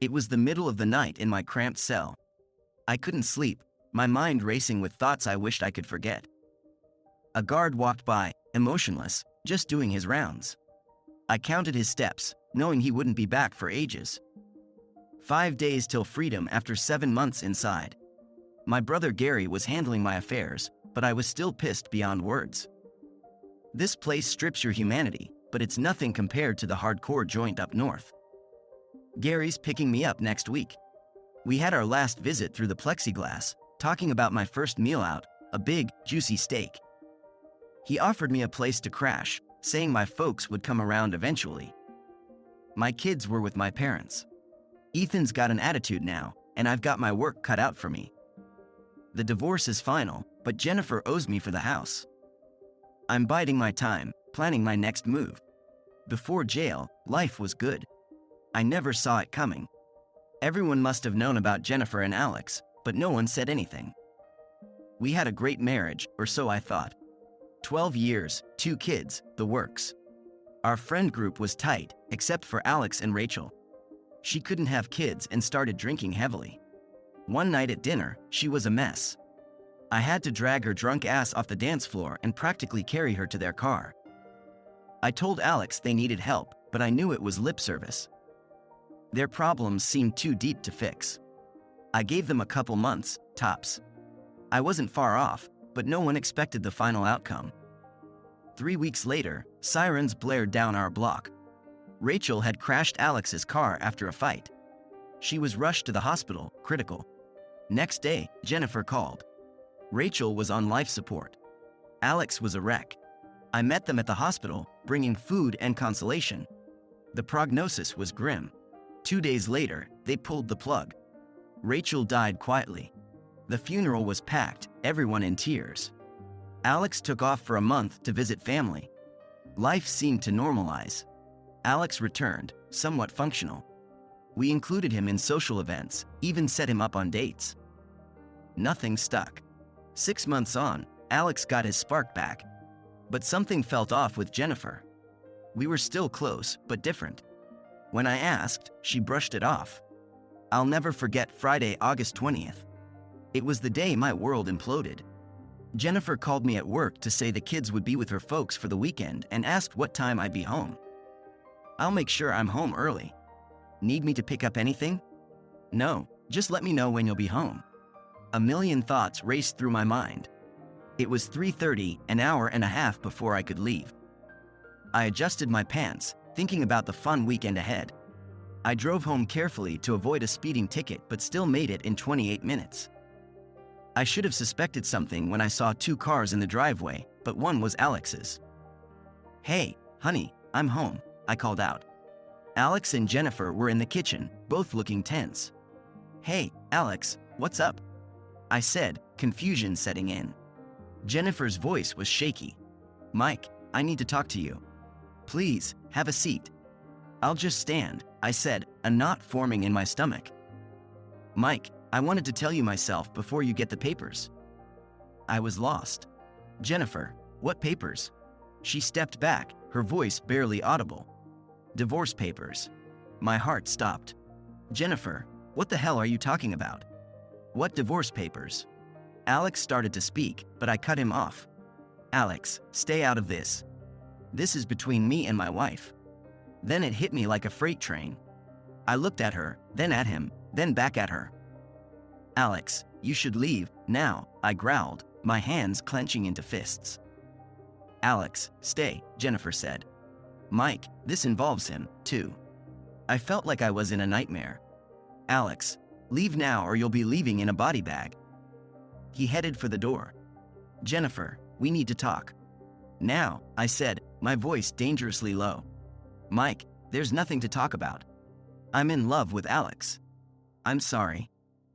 It was the middle of the night in my cramped cell. I couldn't sleep, my mind racing with thoughts I wished I could forget. A guard walked by, emotionless, just doing his rounds. I counted his steps, knowing he wouldn't be back for ages. 5 days till freedom after 7 months inside. My brother Gary was handling my affairs, but I was still pissed beyond words. This place strips your humanity, but it's nothing compared to the hardcore joint up north. Gary's picking me up next week. We had our last visit through the plexiglass, talking about my first meal out, a big, juicy steak. He offered me a place to crash, saying my folks would come around eventually. My kids were with my parents. Ethan's got an attitude now, and I've got my work cut out for me. The divorce is final, but Jennifer owes me for the house. I'm biding my time, planning my next move. Before jail, life was good. I never saw it coming. Everyone must have known about Jennifer and Alex, but no one said anything. We had a great marriage, or so I thought. 12 years, 2 kids, the works. Our friend group was tight, except for Alex and Rachel. She couldn't have kids and started drinking heavily. One night at dinner, she was a mess. I had to drag her drunk ass off the dance floor and practically carry her to their car. I told Alex they needed help, but I knew it was lip service. Their problems seemed too deep to fix. I gave them a couple months, tops. I wasn't far off, but no one expected the final outcome. 3 weeks later, sirens blared down our block. Rachel had crashed Alex's car after a fight. She was rushed to the hospital, critical. Next day, Jennifer called. Rachel was on life support. Alex was a wreck. I met them at the hospital, bringing food and consolation. The prognosis was grim. 2 days later, they pulled the plug. Rachel died quietly. The funeral was packed, everyone in tears. Alex took off for a month to visit family. Life seemed to normalize. Alex returned, somewhat functional. We included him in social events, even set him up on dates. Nothing stuck. 6 months on, Alex got his spark back. But something felt off with Jennifer. We were still close, but different. When I asked, she brushed it off. I'll never forget Friday, August 20th. It was the day my world imploded. Jennifer called me at work to say the kids would be with her folks for the weekend and asked what time I'd be home. I'll make sure I'm home early. Need me to pick up anything? No, just let me know when you'll be home. A million thoughts raced through my mind. It was 3:30, an hour and a half before I could leave. I adjusted my pants, thinking about the fun weekend ahead. I drove home carefully to avoid a speeding ticket but still made it in 28 minutes. I should have suspected something when I saw 2 cars in the driveway, but one was Alex's. Hey, honey, I'm home, I called out. Alex and Jennifer were in the kitchen, both looking tense. Hey, Alex, what's up? I said, confusion setting in. Jennifer's voice was shaky. Mike, I need to talk to you. Please, have a seat. I'll just stand, I said, a knot forming in my stomach. Mike, I wanted to tell you myself before you get the papers. I was lost. Jennifer, what papers? She stepped back, her voice barely audible. Divorce papers. My heart stopped. Jennifer, what the hell are you talking about? What divorce papers? Alex started to speak, but I cut him off. Alex, stay out of this. This is between me and my wife. Then it hit me like a freight train. I looked at her, then at him, then back at her. Alex, you should leave, now, I growled, my hands clenching into fists. Alex, stay, Jennifer said. Mike, this involves him, too. I felt like I was in a nightmare. Alex, leave now or you'll be leaving in a body bag. He headed for the door. Jennifer, we need to talk. Now, I said, my voice dangerously low. Mike, there's nothing to talk about. I'm in love with Alex. I'm sorry.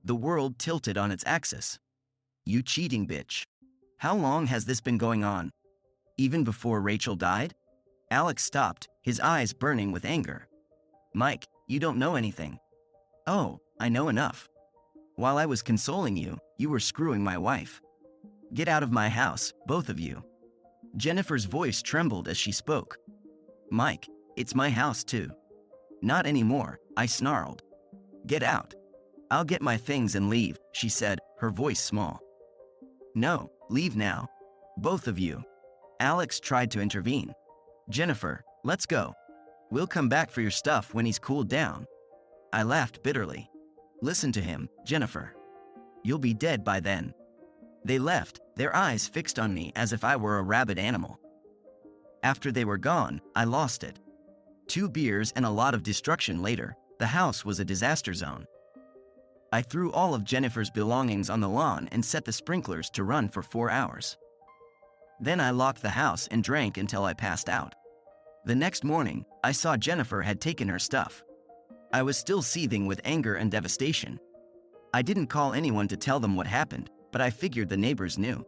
The world tilted on its axis. You cheating bitch. How long has this been going on? Even before Rachel died? Alex stopped, his eyes burning with anger. Mike, you don't know anything. Oh, I know enough. While I was consoling you, you were screwing my wife. Get out of my house, both of you. Jennifer's voice trembled as she spoke. Mike, it's my house too. Not anymore, I snarled. Get out. I'll get my things and leave, she said, her voice small. No, leave now. Both of you. Alex tried to intervene. Jennifer, let's go. We'll come back for your stuff when he's cooled down. I laughed bitterly. Listen to him, Jennifer. You'll be dead by then. They left, their eyes fixed on me as if I were a rabid animal. After they were gone, I lost it. 2 beers and a lot of destruction later, the house was a disaster zone. I threw all of Jennifer's belongings on the lawn and set the sprinklers to run for 4 hours. Then I locked the house and drank until I passed out. The next morning, I saw Jennifer had taken her stuff. I was still seething with anger and devastation. I didn't call anyone to tell them what happened, but I figured the neighbors knew.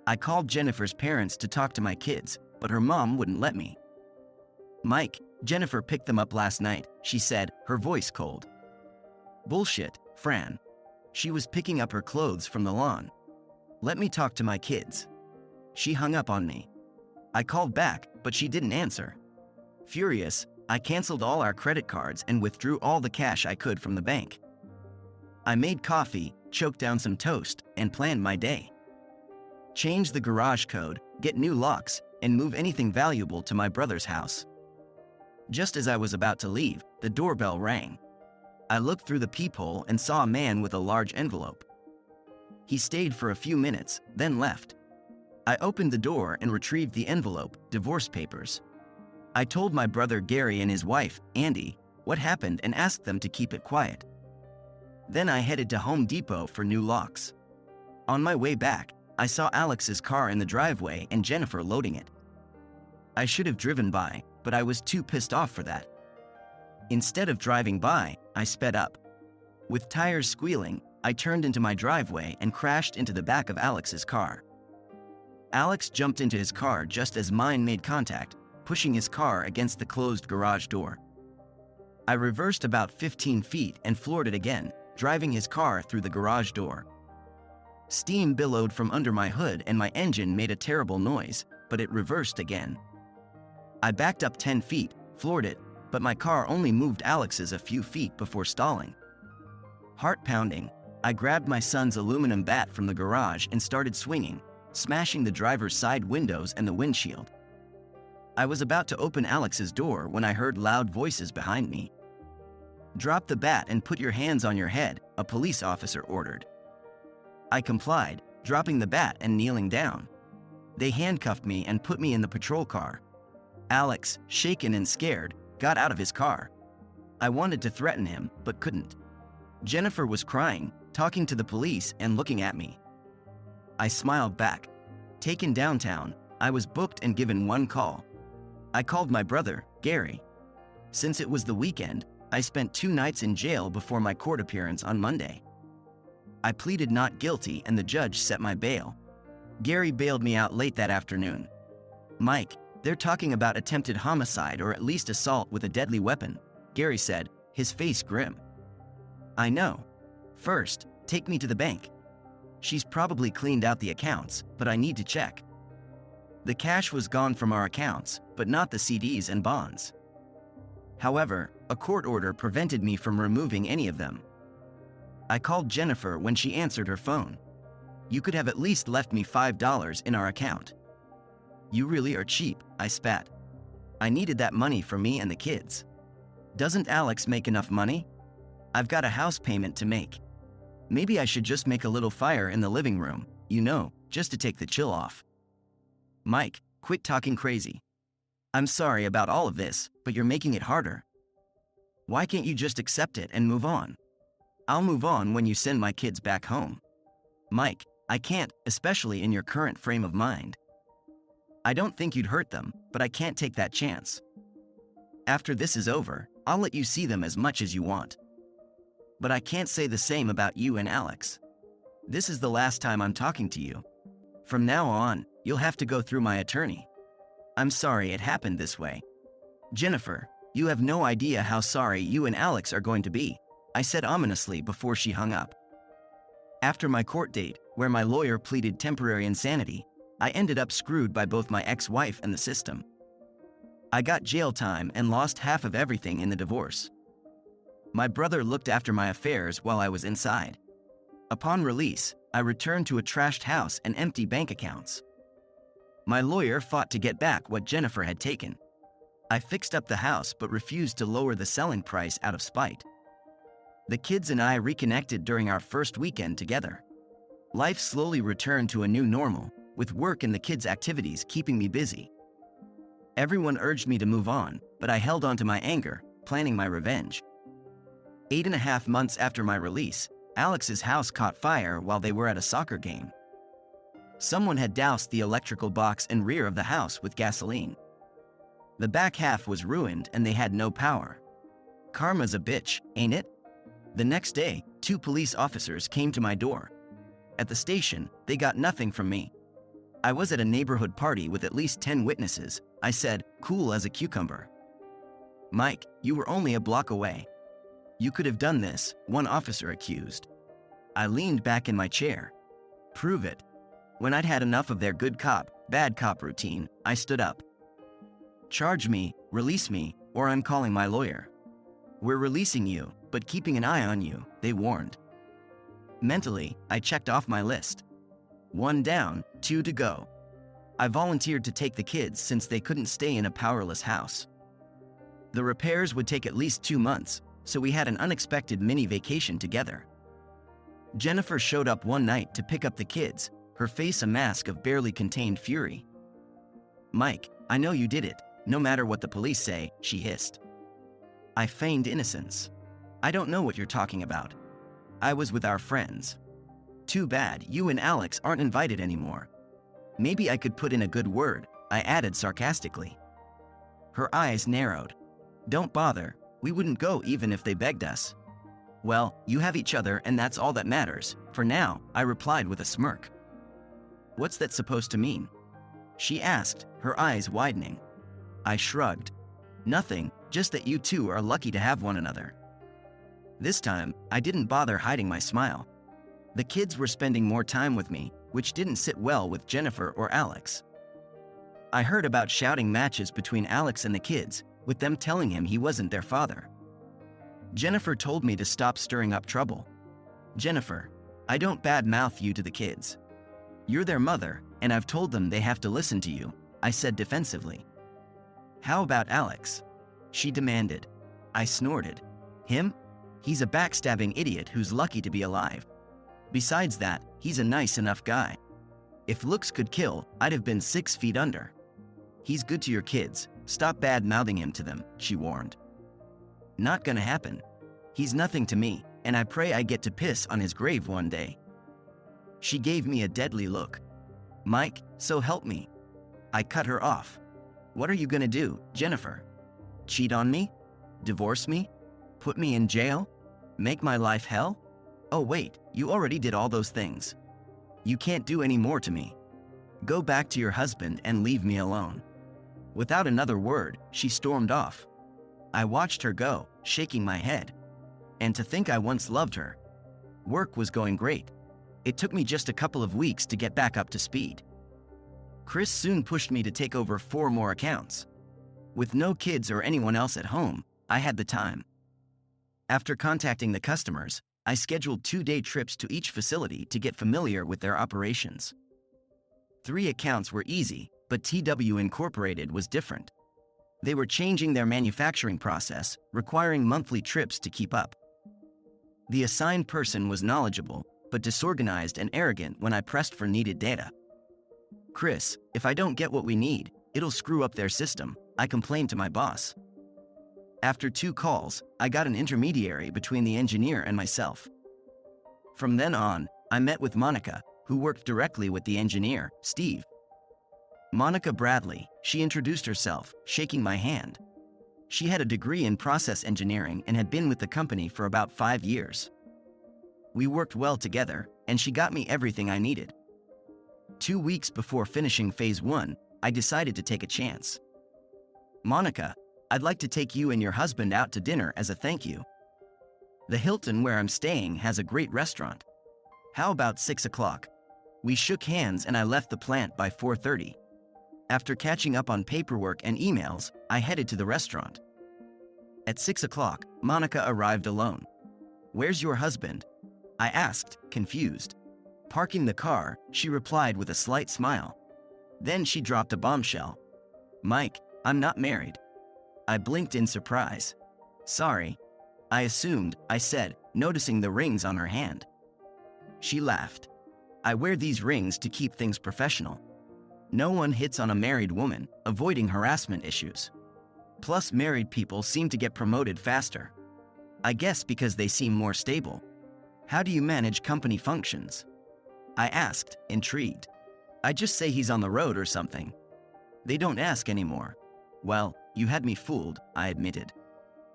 I called Jennifer's parents to talk to my kids, but her mom wouldn't let me. Mike, Jennifer picked them up last night, she said, her voice cold. Bullshit, Fran. She was picking up her clothes from the lawn. Let me talk to my kids. She hung up on me. I called back, but she didn't answer. Furious, I canceled all our credit cards and withdrew all the cash I could from the bank. I made coffee, choked down some toast, and planned my day. Change the garage code, get new locks, and move anything valuable to my brother's house. Just as I was about to leave, the doorbell rang. I looked through the peephole and saw a man with a large envelope. He stayed for a few minutes, then left. I opened the door and retrieved the envelope, divorce papers. I told my brother Gary and his wife, Andy, what happened and asked them to keep it quiet. Then I headed to Home Depot for new locks. On my way back, I saw Alex's car in the driveway and Jennifer loading it. I should have driven by, but I was too pissed off for that. Instead of driving by, I sped up. With tires squealing, I turned into my driveway and crashed into the back of Alex's car. Alex jumped into his car just as mine made contact, pushing his car against the closed garage door. I reversed about 15 feet and floored it again, driving his car through the garage door. Steam billowed from under my hood and my engine made a terrible noise, but it reversed again. I backed up 10 feet, floored it, but my car only moved Alex's a few feet before stalling. Heart pounding, I grabbed my son's aluminum bat from the garage and started swinging, smashing the driver's side windows and the windshield. I was about to open Alex's door when I heard loud voices behind me. Drop the bat and put your hands on your head, a police officer ordered. I complied, dropping the bat and kneeling down. They handcuffed me and put me in the patrol car. Alex, shaken and scared, got out of his car. I wanted to threaten him, but couldn't. Jennifer was crying, talking to the police and looking at me. I smiled back. Taken downtown, I was booked and given one call. I called my brother, Gary. Since it was the weekend, I spent 2 nights in jail before my court appearance on Monday. I pleaded not guilty and the judge set my bail. Gary bailed me out late that afternoon. Mike, they're talking about attempted homicide or at least assault with a deadly weapon, Gary said, his face grim. I know. First, take me to the bank. She's probably cleaned out the accounts, but I need to check. The cash was gone from our accounts, but not the CDs and bonds. However, a court order prevented me from removing any of them. I called Jennifer when she answered her phone. You could have at least left me $5 in our account. You really are cheap, I spat. I needed that money for me and the kids. Doesn't Alex make enough money? I've got a house payment to make. Maybe I should just make a little fire in the living room, just to take the chill off. Mike, quit talking crazy. I'm sorry about all of this, but you're making it harder. Why can't you just accept it and move on? I'll move on when you send my kids back home. Mike, I can't, especially in your current frame of mind. I don't think you'd hurt them, but I can't take that chance. After this is over, I'll let you see them as much as you want. But I can't say the same about you and Alex. This is the last time I'm talking to you. From now on, you'll have to go through my attorney. I'm sorry it happened this way. Jennifer, you have no idea how sorry you and Alex are going to be, I said ominously before she hung up. After my court date, where my lawyer pleaded temporary insanity, I ended up screwed by both my ex-wife and the system. I got jail time and lost half of everything in the divorce. My brother looked after my affairs while I was inside. Upon release, I returned to a trashed house and empty bank accounts. My lawyer fought to get back what Jennifer had taken. I fixed up the house but refused to lower the selling price out of spite. The kids and I reconnected during our first weekend together. Life slowly returned to a new normal, with work and the kids' activities keeping me busy. Everyone urged me to move on, but I held on to my anger, planning my revenge. 8.5 months after my release, Alex's house caught fire while they were at a soccer game. Someone had doused the electrical box and rear of the house with gasoline. The back half was ruined and they had no power. Karma's a bitch, ain't it? The next day, 2 police officers came to my door. At the station, they got nothing from me. I was at a neighborhood party with at least 10 witnesses. I said, cool as a cucumber. Mike, you were only a block away. You could have done this, one officer accused. I leaned back in my chair. Prove it. When I'd had enough of their good cop, bad cop routine, I stood up. Charge me, release me, or I'm calling my lawyer. We're releasing you, but keeping an eye on you, they warned. Mentally, I checked off my list. 1 down, 2 to go. I volunteered to take the kids since they couldn't stay in a powerless house. The repairs would take at least 2 months, so we had an unexpected mini vacation together. Jennifer showed up one night to pick up the kids, her face a mask of barely contained fury. Mike, I know you did it, no matter what the police say, she hissed. I feigned innocence. I don't know what you're talking about. I was with our friends. Too bad you and Alex aren't invited anymore. Maybe I could put in a good word, I added sarcastically. Her eyes narrowed. Don't bother, we wouldn't go even if they begged us. Well, you have each other and that's all that matters, for now, I replied with a smirk. What's that supposed to mean? She asked, her eyes widening. I shrugged. Nothing, just that you two are lucky to have one another. This time, I didn't bother hiding my smile. The kids were spending more time with me, which didn't sit well with Jennifer or Alex. I heard about shouting matches between Alex and the kids, with them telling him he wasn't their father. Jennifer told me to stop stirring up trouble. Jennifer, I don't badmouth you to the kids. You're their mother, and I've told them they have to listen to you, I said defensively. How about Alex? She demanded. I snorted. Him? He's a backstabbing idiot who's lucky to be alive. Besides that, he's a nice enough guy. If looks could kill, I'd have been 6 feet under. He's good to your kids, stop bad-mouthing him to them, she warned. Not gonna happen. He's nothing to me, and I pray I get to piss on his grave one day. She gave me a deadly look. Mike, so help me. I cut her off. What are you gonna do, Jennifer? Cheat on me? Divorce me? Put me in jail? Make my life hell? Oh wait, you already did all those things. You can't do any more to me. Go back to your husband and leave me alone. Without another word, she stormed off. I watched her go, shaking my head. And to think I once loved her. Work was going great. It took me just a couple of weeks to get back up to speed. Chris soon pushed me to take over 4 more accounts. With no kids or anyone else at home, I had the time. After contacting the customers, I scheduled 2-day trips to each facility to get familiar with their operations. 3 accounts were easy, but TW Incorporated was different. They were changing their manufacturing process, requiring monthly trips to keep up. The assigned person was knowledgeable, but disorganized and arrogant when I pressed for needed data. Chris, if I don't get what we need, it'll screw up their system, I complained to my boss. After 2 calls, I got an intermediary between the engineer and myself. From then on, I met with Monica, who worked directly with the engineer, Steve. Monica Bradley, she introduced herself, shaking my hand. She had a degree in process engineering and had been with the company for about 5 years. We worked well together, and she got me everything I needed. 2 weeks before finishing phase 1, I decided to take a chance. Monica, I'd like to take you and your husband out to dinner as a thank you. The Hilton where I'm staying has a great restaurant. How about 6 o'clock? We shook hands and I left the plant by 4:30. After catching up on paperwork and emails, I headed to the restaurant. At 6 o'clock, Monica arrived alone. "Where's your husband?" I asked, confused. Parking the car, she replied with a slight smile. Then she dropped a bombshell. "Mike, I'm not married." I blinked in surprise. "Sorry. I assumed," I said, noticing the rings on her hand. She laughed. "I wear these rings to keep things professional. No one hits on a married woman, avoiding harassment issues. Plus, married people seem to get promoted faster. I guess because they seem more stable. How do you manage company functions?" I asked, intrigued. "I just say he's on the road or something." They don't ask anymore. "Well, you had me fooled," I admitted.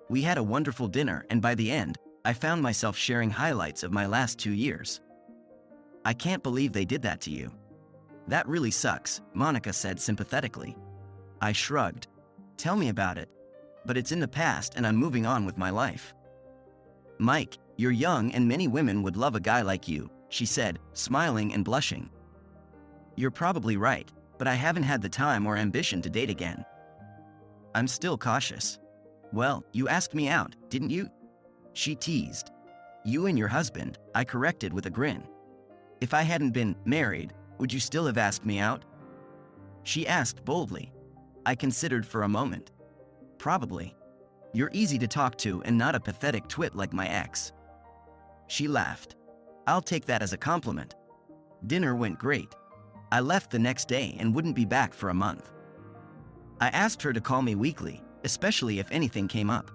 We had a wonderful dinner, and by the end, I found myself sharing highlights of my last 2 years. "I can't believe they did that to you." "That really sucks," Monica said sympathetically. I shrugged. "Tell me about it." "But it's in the past and I'm moving on with my life." "Mike, you're young and many women would love a guy like you," she said, smiling and blushing. "You're probably right, but I haven't had the time or ambition to date again." I'm still cautious. "Well, you asked me out, didn't you?" She teased. "You and your husband," I corrected with a grin. "If I hadn't been married, would you still have asked me out?" She asked boldly. I considered for a moment. "Probably. You're easy to talk to and not a pathetic twit like my ex." She laughed. "I'll take that as a compliment." Dinner went great. I left the next day and wouldn't be back for a month. I asked her to call me weekly, especially if anything came up.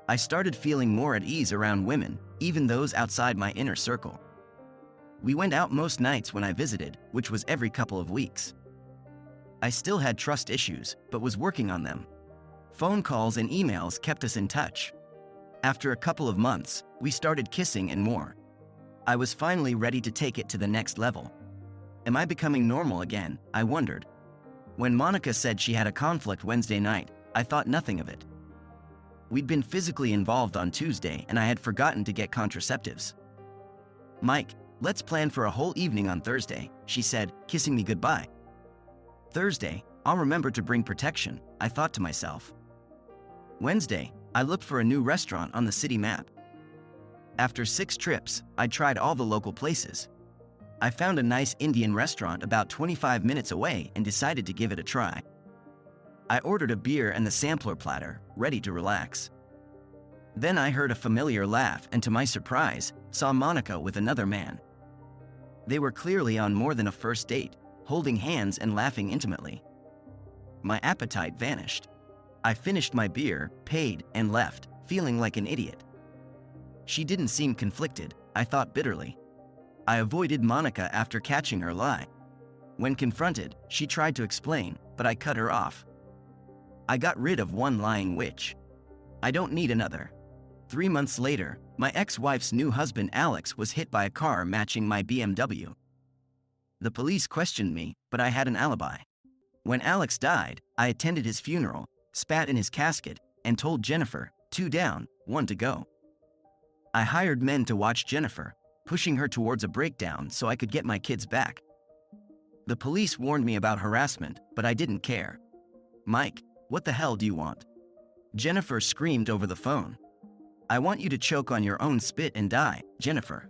I started feeling more at ease around women, even those outside my inner circle. We went out most nights when I visited, which was every couple of weeks. I still had trust issues, but was working on them. Phone calls and emails kept us in touch. After a couple of months, we started kissing and more. I was finally ready to take it to the next level. Am I becoming normal again? I wondered. When Monica said she had a conflict Wednesday night, I thought nothing of it. We'd been physically involved on Tuesday and I had forgotten to get contraceptives. "Mike, let's plan for a whole evening on Thursday," she said, kissing me goodbye. Thursday, I'll remember to bring protection, I thought to myself. Wednesday, I looked for a new restaurant on the city map. After 6 trips, I tried all the local places. I found a nice Indian restaurant about 25 minutes away and decided to give it a try. I ordered a beer and the sampler platter, ready to relax. Then I heard a familiar laugh and to my surprise, saw Monica with another man. They were clearly on more than a first date, holding hands and laughing intimately. My appetite vanished. I finished my beer, paid, and left, feeling like an idiot. She didn't seem conflicted, I thought bitterly. I avoided Monica after catching her lie. When confronted, she tried to explain, but I cut her off. I got rid of one lying witch. I don't need another. 3 months later, my ex-wife's new husband Alex was hit by a car matching my BMW. The police questioned me, but I had an alibi. When Alex died, I attended his funeral, spat in his casket, and told Jennifer, 2 down, 1 to go. I hired men to watch Jennifer, pushing her towards a breakdown so I could get my kids back. The police warned me about harassment, but I didn't care. "Mike, what the hell do you want?" Jennifer screamed over the phone. "I want you to choke on your own spit and die, Jennifer."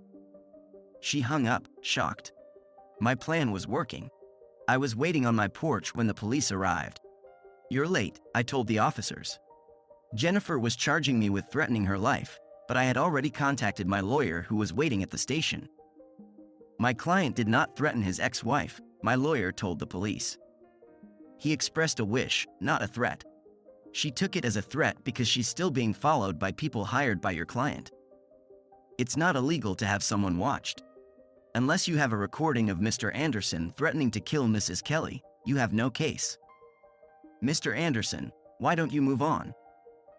She hung up, shocked. My plan was working. I was waiting on my porch when the police arrived. "You're late," I told the officers. Jennifer was charging me with threatening her life, but I had already contacted my lawyer who was waiting at the station. My client did not threaten his ex-wife, my lawyer told the police. He expressed a wish, not a threat. She took it as a threat because she's still being followed by people hired by your client. It's not illegal to have someone watched. Unless you have a recording of Mr. Anderson threatening to kill Mrs. Kelly, you have no case. "Mr. Anderson, why don't you move on?"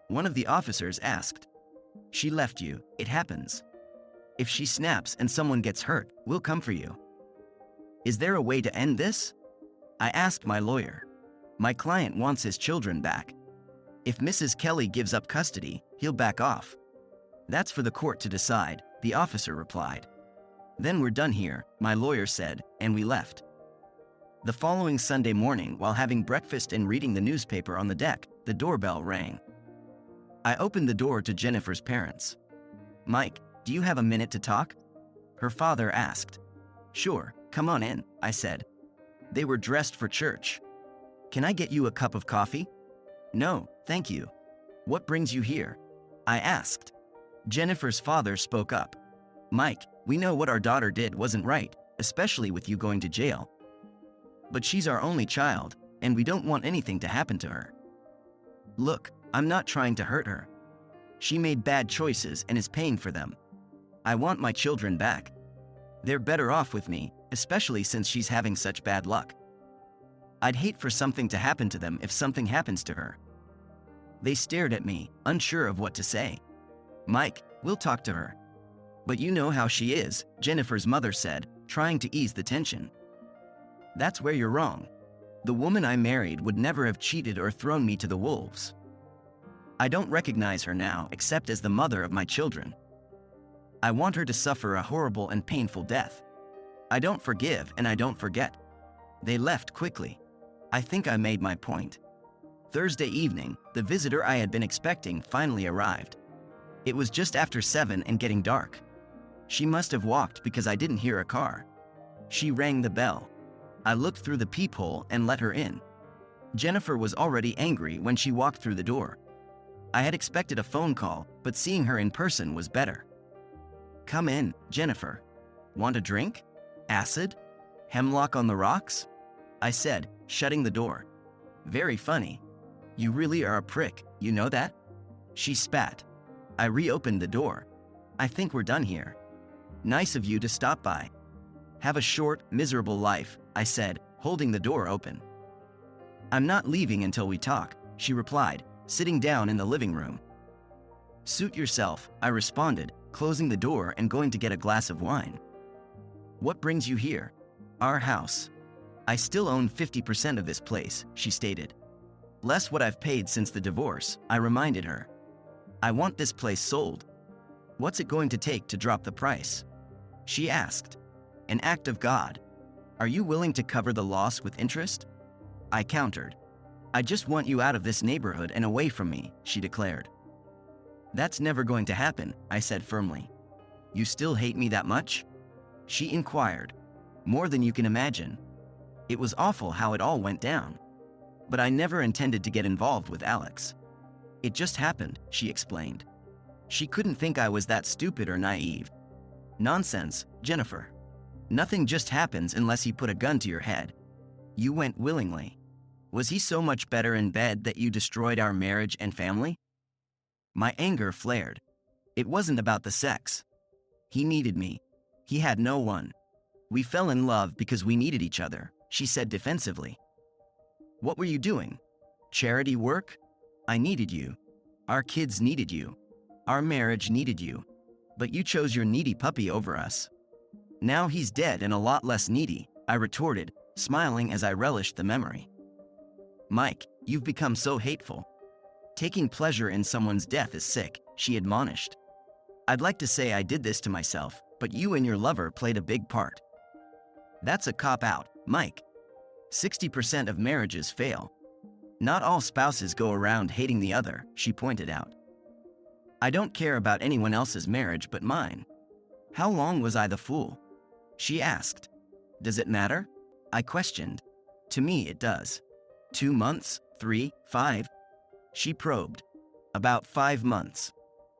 one of the officers asked. "She left you, it happens. If she snaps and someone gets hurt, we'll come for you." "Is there a way to end this?" I asked my lawyer. My client wants his children back. If Mrs. Kelly gives up custody, he'll back off. "That's for the court to decide," the officer replied. "Then we're done here," my lawyer said, and we left. The following Sunday morning, while having breakfast and reading the newspaper on the deck, the doorbell rang. I opened the door to Jennifer's parents. "Mike, do you have a minute to talk?" her father asked. "Sure, come on in," I said. They were dressed for church. "Can I get you a cup of coffee?" "No, thank you." "What brings you here?" I asked. Jennifer's father spoke up. "Mike, we know what our daughter did wasn't right, especially with you going to jail. But she's our only child, and we don't want anything to happen to her. Look, I'm not trying to hurt her. She made bad choices and is paying for them. I want my children back. They're better off with me, especially since she's having such bad luck. I'd hate for something to happen to them if something happens to her." They stared at me, unsure of what to say. "Mike, we'll talk to her." "But you know how she is," Jennifer's mother said, trying to ease the tension. "That's where you're wrong. The woman I married would never have cheated or thrown me to the wolves. I don't recognize her now except as the mother of my children. I want her to suffer a horrible and painful death. I don't forgive and I don't forget." They left quickly. I think I made my point. Thursday evening, the visitor I had been expecting finally arrived. It was just after 7 and getting dark. She must have walked because I didn't hear a car. She rang the bell. I looked through the peephole and let her in. Jennifer was already angry when she walked through the door. I had expected a phone call, but seeing her in person was better. "Come in, Jennifer. Want a drink? Acid? Hemlock on the rocks?" I said, shutting the door. "Very funny. You really are a prick, you know that?" She spat. I reopened the door. "I think we're done here. Nice of you to stop by. Have a short, miserable life," I said, holding the door open. "I'm not leaving until we talk," she replied, sitting down in the living room. "Suit yourself," I responded, closing the door and going to get a glass of wine. "What brings you here?" "Our house. I still own 50% of this place," she stated. "Less what I've paid since the divorce," I reminded her. "I want this place sold." "What's it going to take to drop the price?" she asked. "An act of God. Are you willing to cover the loss with interest?" I countered. "I just want you out of this neighborhood and away from me," she declared. "That's never going to happen," I said firmly. "You still hate me that much?" she inquired. "More than you can imagine. It was awful how it all went down. But I never intended to get involved with Alex. It just happened," she explained. She couldn't think I was that stupid or naive. "Nonsense, Jennifer. Nothing just happens unless he put a gun to your head. You went willingly. Was he so much better in bed that you destroyed our marriage and family?" My anger flared. It wasn't about the sex. He needed me. He had no one. We fell in love because we needed each other, she said defensively. "What were you doing? Charity work? I needed you. Our kids needed you. Our marriage needed you. But you chose your needy puppy over us. Now he's dead and a lot less needy," I retorted, smiling as I relished the memory. "Mike, you've become so hateful. Taking pleasure in someone's death is sick," she admonished. "I'd like to say I did this to myself, but you and your lover played a big part." "That's a cop-out, Mike. 60% of marriages fail. Not all spouses go around hating the other," she pointed out. "I don't care about anyone else's marriage but mine. How long was I the fool?" she asked. "Does it matter?" I questioned. "To me it does. 2 months? 3? 5? She probed. "About 5 months.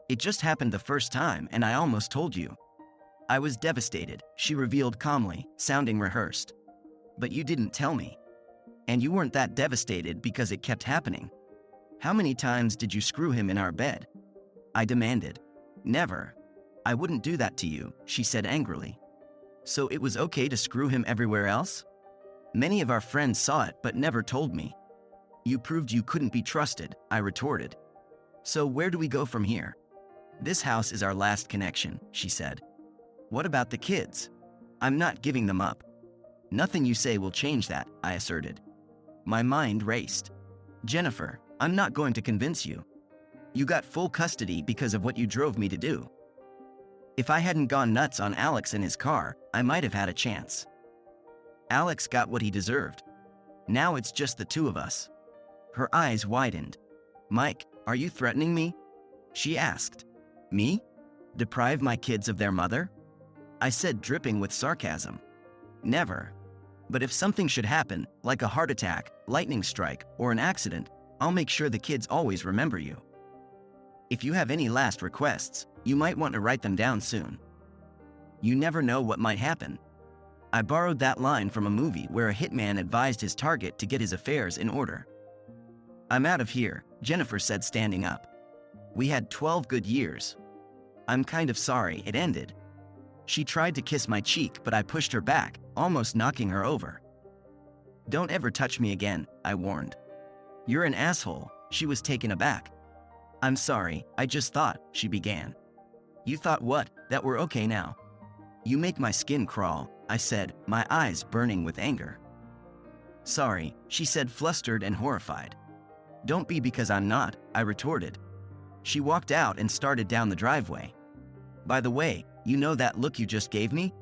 It just happened the first time and I almost told you." "I was devastated," she revealed calmly, sounding rehearsed. "But you didn't tell me. And you weren't that devastated because it kept happening. How many times did you screw him in our bed?" I demanded. "Never. I wouldn't do that to you," she said angrily. "So it was okay to screw him everywhere else?" "Many of our friends saw it but never told me." "You proved you couldn't be trusted," I retorted. "So where do we go from here?" "This house is our last connection," she said. "What about the kids?" "I'm not giving them up." "Nothing you say will change that," I asserted. My mind raced. "Jennifer, I'm not going to convince you. You got full custody because of what you drove me to do. If I hadn't gone nuts on Alex and his car, I might have had a chance. Alex got what he deserved. Now it's just the two of us." Her eyes widened. "Mike, are you threatening me?" She asked. Me? Deprive my kids of their mother? I said, dripping with sarcasm. Never. But if something should happen, like a heart attack, lightning strike, or an accident, I'll make sure the kids always remember you. If you have any last requests, you might want to write them down soon. You never know what might happen. I borrowed that line from a movie where a hitman advised his target to get his affairs in order. I'm out of here, Jennifer said, standing up. We had 12 good years. I'm kind of sorry it ended. She tried to kiss my cheek, but I pushed her back, almost knocking her over. Don't ever touch me again, I warned. You're an asshole, she was taken aback. I'm sorry, I just thought, she began. You thought what, that we're okay now? You make my skin crawl, I said, my eyes burning with anger. Sorry, she said, flustered and horrified. Don't be, because I'm not, I retorted. She walked out and started down the driveway. By the way, you know that look you just gave me?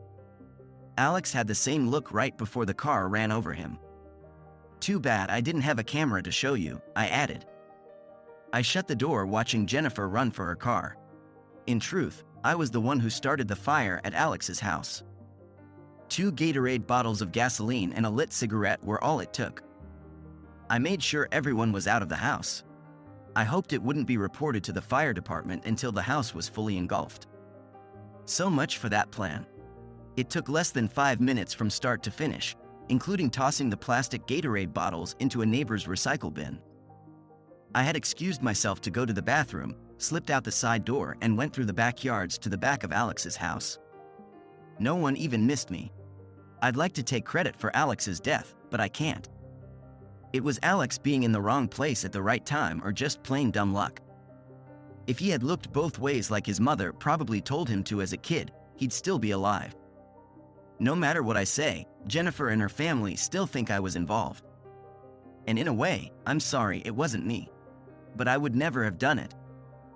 Alex had the same look right before the car ran over him. Too bad I didn't have a camera to show you, I added. I shut the door, watching Jennifer run for her car. In truth, I was the one who started the fire at Alex's house. 2 Gatorade bottles of gasoline and a lit cigarette were all it took. I made sure everyone was out of the house. I hoped it wouldn't be reported to the fire department until the house was fully engulfed. So much for that plan. It took less than 5 minutes from start to finish, including tossing the plastic Gatorade bottles into a neighbor's recycle bin. I had excused myself to go to the bathroom, slipped out the side door, and went through the backyards to the back of Alex's house. No one even missed me. I'd like to take credit for Alex's death, but I can't. It was Alex being in the wrong place at the right time, or just plain dumb luck. If he had looked both ways like his mother probably told him to as a kid, he'd still be alive. No matter what I say, Jennifer and her family still think I was involved. And in a way, I'm sorry it wasn't me. But I would never have done it.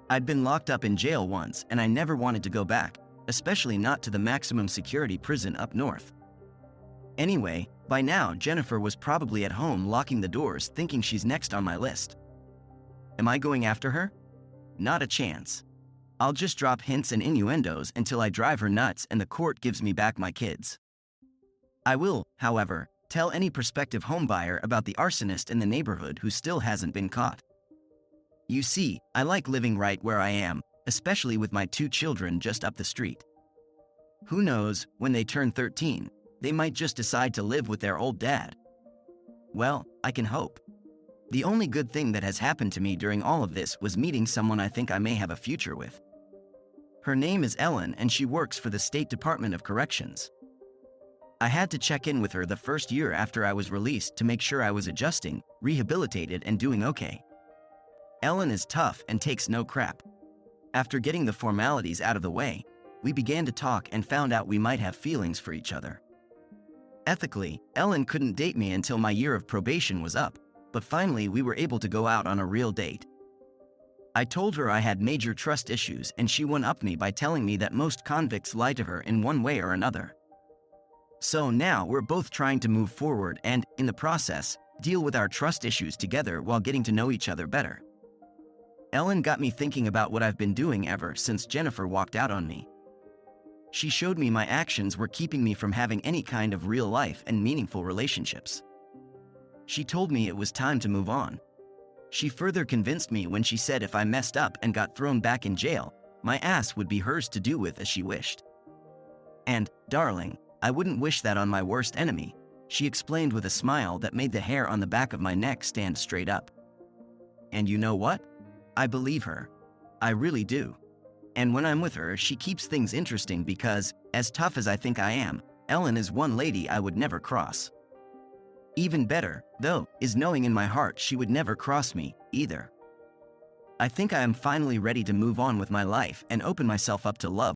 I'd been locked up in jail once, and I never wanted to go back, especially not to the maximum security prison up north. Anyway, by now Jennifer was probably at home locking the doors, thinking she's next on my list. Am I going after her? Not a chance. I'll just drop hints and innuendos until I drive her nuts and the court gives me back my kids. I will, however, tell any prospective homebuyer about the arsonist in the neighborhood who still hasn't been caught. You see, I like living right where I am, especially with my 2 children just up the street. Who knows, when they turn 13, they might just decide to live with their old dad. Well, I can hope. The only good thing that has happened to me during all of this was meeting someone I think I may have a future with. Her name is Ellen, and she works for the State Department of Corrections. I had to check in with her the first year after I was released to make sure I was adjusting, rehabilitated, and doing okay. Ellen is tough and takes no crap. After getting the formalities out of the way, we began to talk and found out we might have feelings for each other. Ethically, Ellen couldn't date me until my year of probation was up, but finally we were able to go out on a real date. I told her I had major trust issues, and she one-upped me by telling me that most convicts lie to her in one way or another. So now we're both trying to move forward and, in the process, deal with our trust issues together while getting to know each other better. Ellen got me thinking about what I've been doing ever since Jennifer walked out on me. She showed me my actions were keeping me from having any kind of real life and meaningful relationships. She told me it was time to move on. She further convinced me when she said if I messed up and got thrown back in jail, my ass would be hers to do with as she wished. And, darling, I wouldn't wish that on my worst enemy, she explained with a smile that made the hair on the back of my neck stand straight up. And you know what? I believe her. I really do. And when I'm with her, she keeps things interesting because, as tough as I think I am, Ellen is one lady I would never cross. Even better, though, is knowing in my heart she would never cross me, either. I think I am finally ready to move on with my life and open myself up to love.